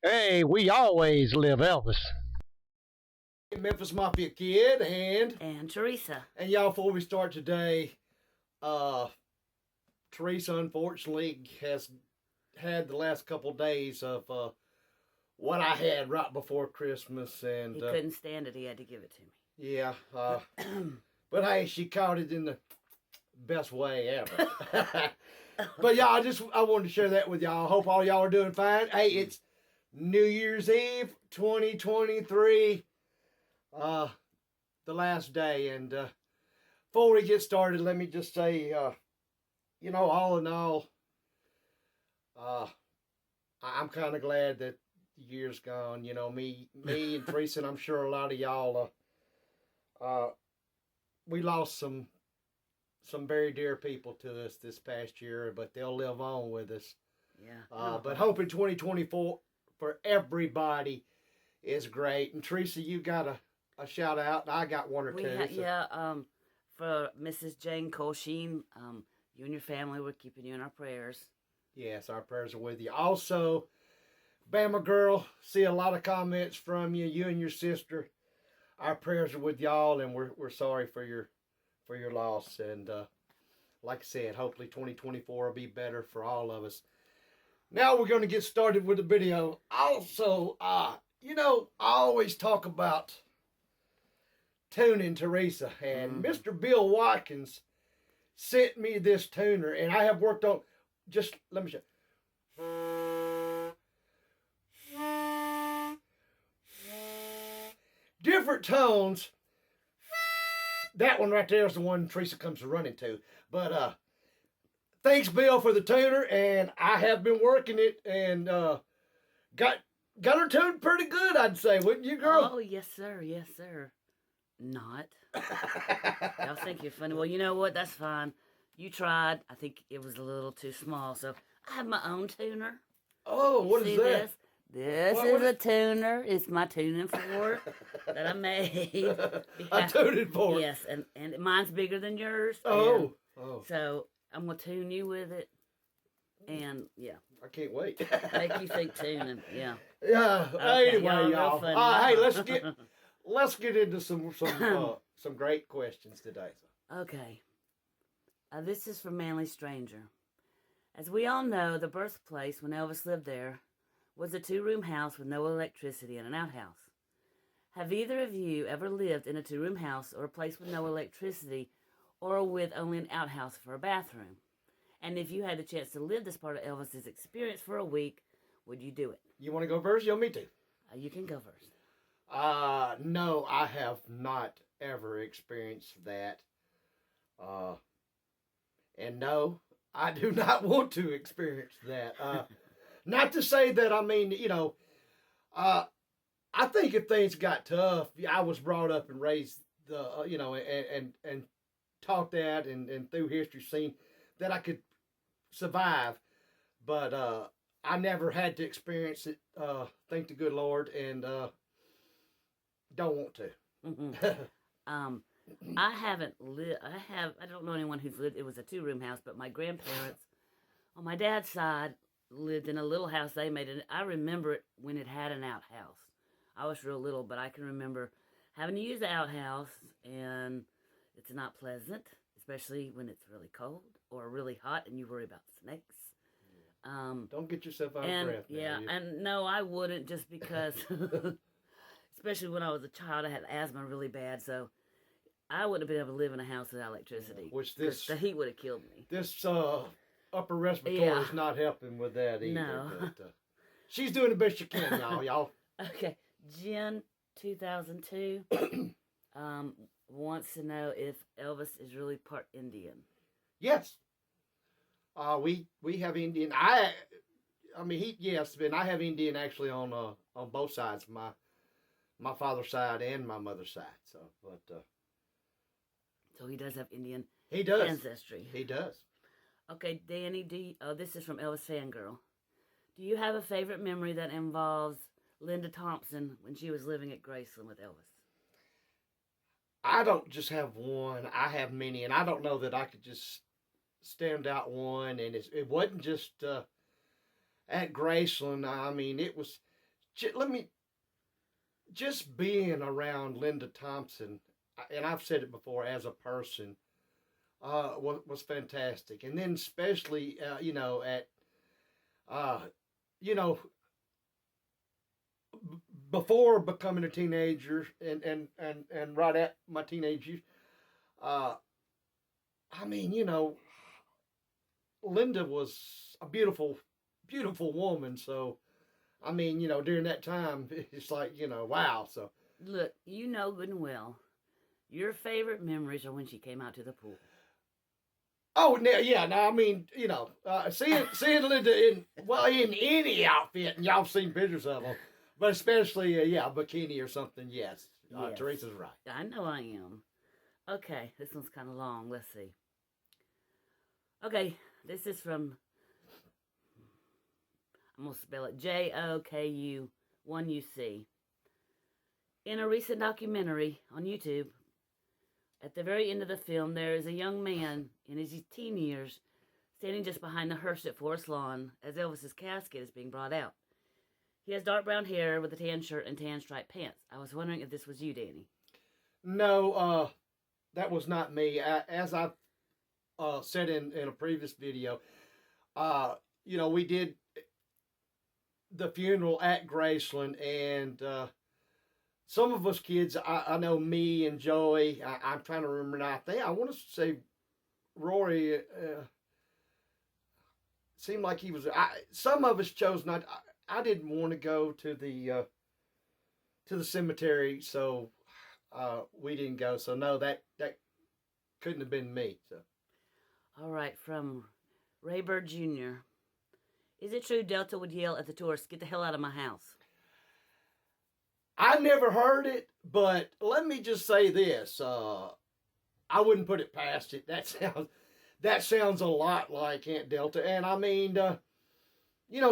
Hey, we always live Elvis. Memphis Mafia Kid And Teresa. and y'all. Before we start today, uh, Teresa unfortunately has had the last couple days of what I had right before Christmas, and He couldn't stand it. He had to give it to me. yeah. But hey, she caught it in the best way ever. But yeah, I wanted to share that with y'all. I hope all y'all are doing fine. Hey, it's New Year's Eve, 2023. The last day, and before we get started, let me just say, all in all, uh, I'm kind of glad that the year's gone. You know, me and Teresa, and I'm sure a lot of y'all, we lost some very dear people to us this past year, but they'll live on with us. Yeah. But hoping 2024 for everybody is great. And Teresa, you got a shout out. I got one or two. For Mrs. Jane Colsheen, you and your family, we're keeping you in our prayers. Yes, our prayers are with you. Also, Bama girl, see a lot of comments from you and your sister. Our prayers are with y'all, and we're sorry for your loss. And like I said, hopefully 2024 will be better for all of us. Now we're going to get started with the video. Also, I always talk about tuning Teresa, and Mr. Bill Watkins sent me this tuner, and I have worked on. Just let me show. Different tones. That one right there is the one Teresa comes running to. But thanks, Bill, for the tuner, and I have been working it, and got her tuned pretty good, I'd say, wouldn't you, girl? Oh, yes, sir. Yes, sir. Not. Y'all think you're funny. Well, you know what? That's fine. You tried. I think it was a little too small, so I have my own tuner. Oh, what is that? This is a tuner. It's my tuning fork that I made. A tuning fork. Yes, and mine's bigger than yours. Oh. So I'm gonna tune you with it, and yeah, I can't wait. make you think tuning. Yeah. Yeah. Okay, Anyway, y'all. funny. Hey, let's get into some great questions today. Okay. This is from Manly Stranger. As we all know, the birthplace when Elvis lived there was a two-room house with no electricity and an outhouse. Have either of you ever lived in a two-room house or a place with no electricity or with only an outhouse for a bathroom? And if you had the chance to live this part of Elvis's experience for a week, would you do it? You want to go first? You want me to? You can go first. No, I have not ever experienced that. And no, I do not want to experience that. Not to say that, I think if things got tough, I was brought up and raised, and taught that and through history seen that I could survive. But I never had to experience it, thank the good Lord, and don't want to. Mm-hmm. I haven't lived. I don't know anyone who's lived. It was a two-room house, but my grandparents, on my dad's side, lived in a little house they made. And I remember it when it had an outhouse. I was real little, but I can remember having to use the outhouse, and it's not pleasant, especially when it's really cold or really hot, and you worry about snakes. Don't get yourself out of breath. Yeah, and no, I wouldn't, just because, especially when I was a child, I had asthma really bad, so I wouldn't have been able to live in a house without electricity. Which the heat would have killed me. This upper respiratory is not helping with that either. No. But, she's doing the best she can, y'all. Okay, Jen, 2002, wants to know if Elvis is really part Indian. Yes. We have Indian. Yes, and I have Indian actually on both sides, my father's side and my mother's side. So he does have Indian he does ancestry. He does. Okay, Danny, this is from Elvis Fangirl. Do you have a favorite memory that involves Linda Thompson when she was living at Graceland with Elvis? I don't just have one. I have many, and I don't know that I could just stand out one. And it wasn't just at Graceland. I mean, it was just being around Linda Thompson, and I've said it before, as a person, was fantastic. And then especially, uh, you know, before becoming a teenager and right at my teenage years, uh, I mean, Linda was a beautiful, beautiful woman. So, I mean, during that time, it's like, wow. So, Look, you know good and well, your favorite memories are when she came out to the pool. oh, yeah. Now, I mean, seeing Linda in any outfit, and y'all seen pictures of them, but especially, a bikini or something. Yes, Yes. Teresa's right. I know I am. Okay, this one's kind of long. Let's see. Okay, this is from, I'm going to spell it JOKU1UC. In a recent documentary on YouTube, at the very end of the film, there is a young man in his teen years standing just behind the hearse at Forest Lawn as Elvis's casket is being brought out. He has dark brown hair with a tan shirt and tan striped pants. I was wondering if this was you, Danny. No, that was not me. As I said in a previous video, we did the funeral at Graceland, and some of us kids, I know me and Joey, I'm trying to remember now, I want to say Rory, seemed like he was, some of us chose not, I didn't want to go to the cemetery, so we didn't go. So no, that couldn't have been me. So. All right, from Raybird Jr. Is it true Delta would yell at the tourists, "Get the hell out of my house"? I never heard it, but let me just say this: I wouldn't put it past it. That sounds a lot like Aunt Delta, and I mean,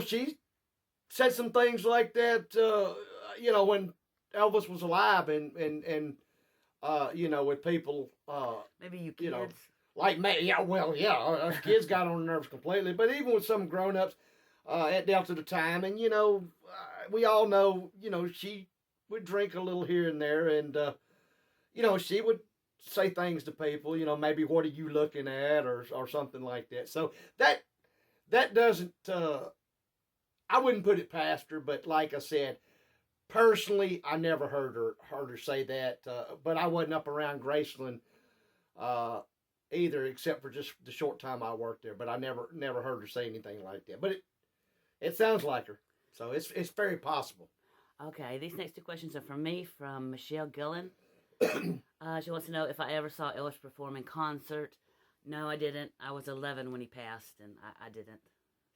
she said some things like that. When Elvis was alive, and with people, maybe you kids. Like me, yeah, us kids got on the nerves completely. But even with some grown-ups at Delta at the time, and we all know, she would drink a little here and there, and she would say things to people, maybe what are you looking at, or something like that. So that doesn't, I wouldn't put it past her. But like I said, personally, I never heard her say that. But I wasn't up around Graceland either, except for just the short time I worked there. But I never heard her say anything like that. But it sounds like her, so it's very possible. Okay, these next two questions are from me, from Michelle Gillen. She wants to know if I ever saw Elvis perform in concert. No, I didn't. I was 11 when he passed, and I didn't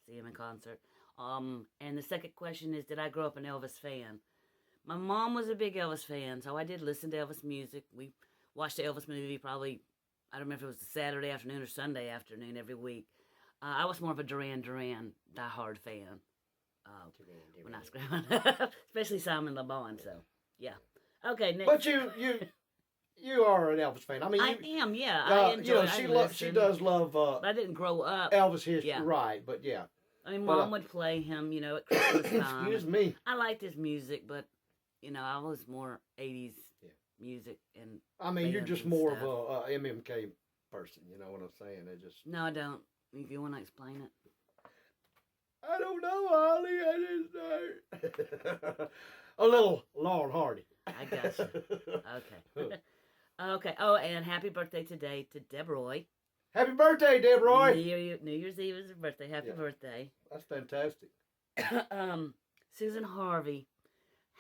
see him in concert. And the second question is, did I grow up an Elvis fan? My mom was a big Elvis fan, so I did listen to Elvis music. We watched the Elvis movie probably, I don't remember if it was a Saturday afternoon or Sunday afternoon every week. I was more of a Duran Duran diehard fan when I was growing up, especially Simon Le Bon. So, yeah. Okay, next. But you are an Elvis fan. I mean, I am. Yeah, I enjoy. She does love. But I didn't grow up Elvis history, yeah. Right? But yeah. I mean, Mom would play him, at Christmas time. Excuse me. I liked his music, but I was more 80s music and. I mean, you're just more of a MMK person. You know what I'm saying? No, I don't. If you want to explain it. I don't know, Holly. I just know. A little Laurel Hardy. I got you. Okay. Okay. Oh, and happy birthday today to Deb Roy. Happy birthday, Deb Roy. New Year's Eve is her birthday. Happy birthday. That's fantastic. Susan Harvey.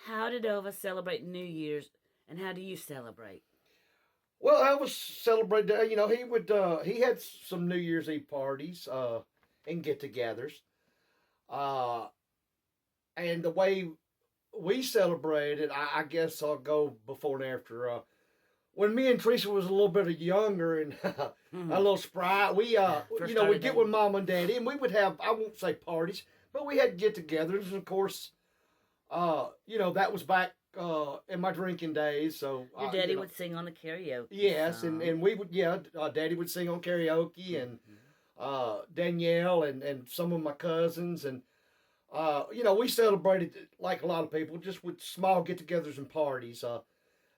How did Elvis celebrate New Year's, and how do you celebrate? Well, Elvis celebrated, he had some New Year's Eve parties and get-togethers. And the way we celebrated, I guess I'll go before and after. When me and Teresa was a little bit younger and a little spry, we'd get with Mom and Daddy, and we would have, I won't say parties, but we had get-togethers. And of course, that was back in my drinking days. So your daddy would sing on the karaoke. Yes, and we would, Daddy would sing on karaoke, and Danielle and some of my cousins, and We celebrated like a lot of people, just with small get-togethers and parties.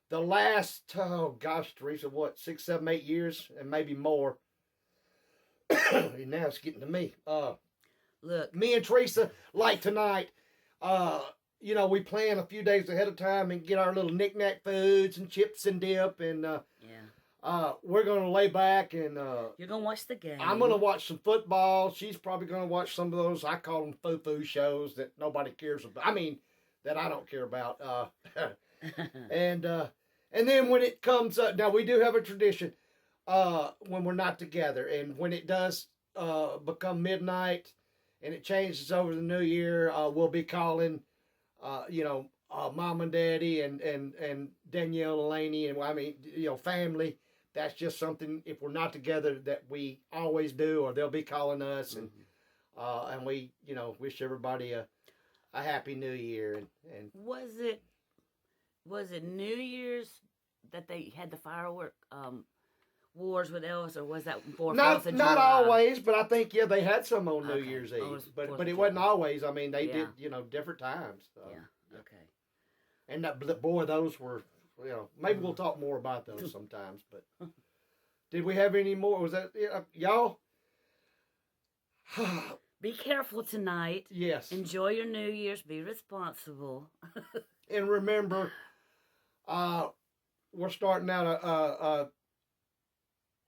The last, oh gosh, Teresa, what, 6, 7, 8 years, and maybe more. Now it's getting to me. Look, Me and Teresa, like tonight, we plan a few days ahead of time and get our little knick-knack foods and chips and dip, and we're gonna lay back and you're gonna watch the game. I'm gonna watch some football. She's probably gonna watch some of those, I call them foo-foo shows that nobody cares about. I mean, that I don't care about. And then when it comes up, now we do have a tradition when we're not together, and when it does become midnight and it changes over the new year, we'll be calling, mom and daddy and Danielle and Laney, and family. That's just something, if we're not together, that we always do, or they'll be calling us, and we, wish everybody a happy new year. And was it New Year's that they had the firework wars with Elvis, or was that for 4th of July? Not always, but I think they had some on New Year's Eve, but it wasn't July. always. I mean, they did different times. Yeah. Okay. And those were, maybe we'll talk more about those sometimes. But did we have any more? Was that y'all? Be careful tonight. Yes. Enjoy your New Year's. Be responsible. And remember, we're starting out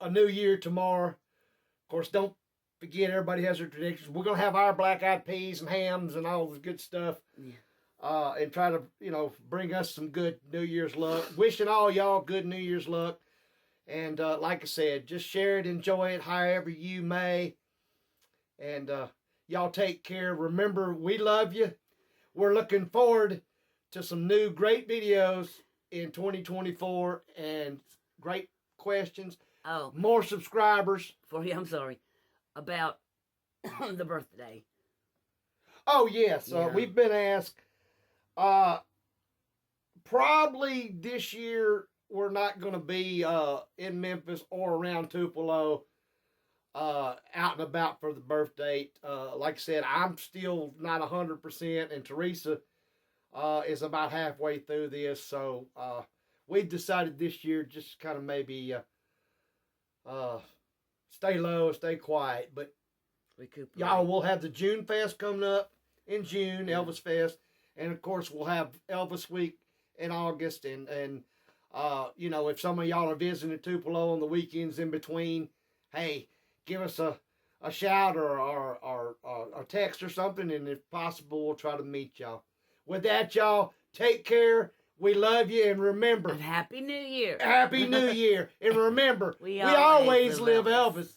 a new year tomorrow. Of course, don't forget, everybody has their traditions. We're going to have our black-eyed peas and hams and all the good stuff. Yeah. And try to, bring us some good New Year's luck. Wishing all y'all good New Year's luck. And like I said, just share it, enjoy it however you may. And y'all take care. Remember, we love you. We're looking forward to some new great videos in 2024 and great questions. Oh. More subscribers. I'm sorry. About the birthday. Oh, yes. Yeah. We've been asked. Probably this year we're not going to be in Memphis or around Tupelo out and about for the birthday. Like I said, I'm still not 100%, and Teresa is about halfway through this. So we've decided this year just kind of maybe stay low, stay quiet. But y'all, we'll have the June Fest coming up in June, Elvis Fest. And, of course, we'll have Elvis Week in August. And if some of y'all are visiting Tupelo on the weekends in between, hey, give us a shout or a text or something. And if possible, we'll try to meet y'all. With that, y'all, take care. We love you. And remember. And Happy New Year. Happy New Year. And remember, we always live Elvis.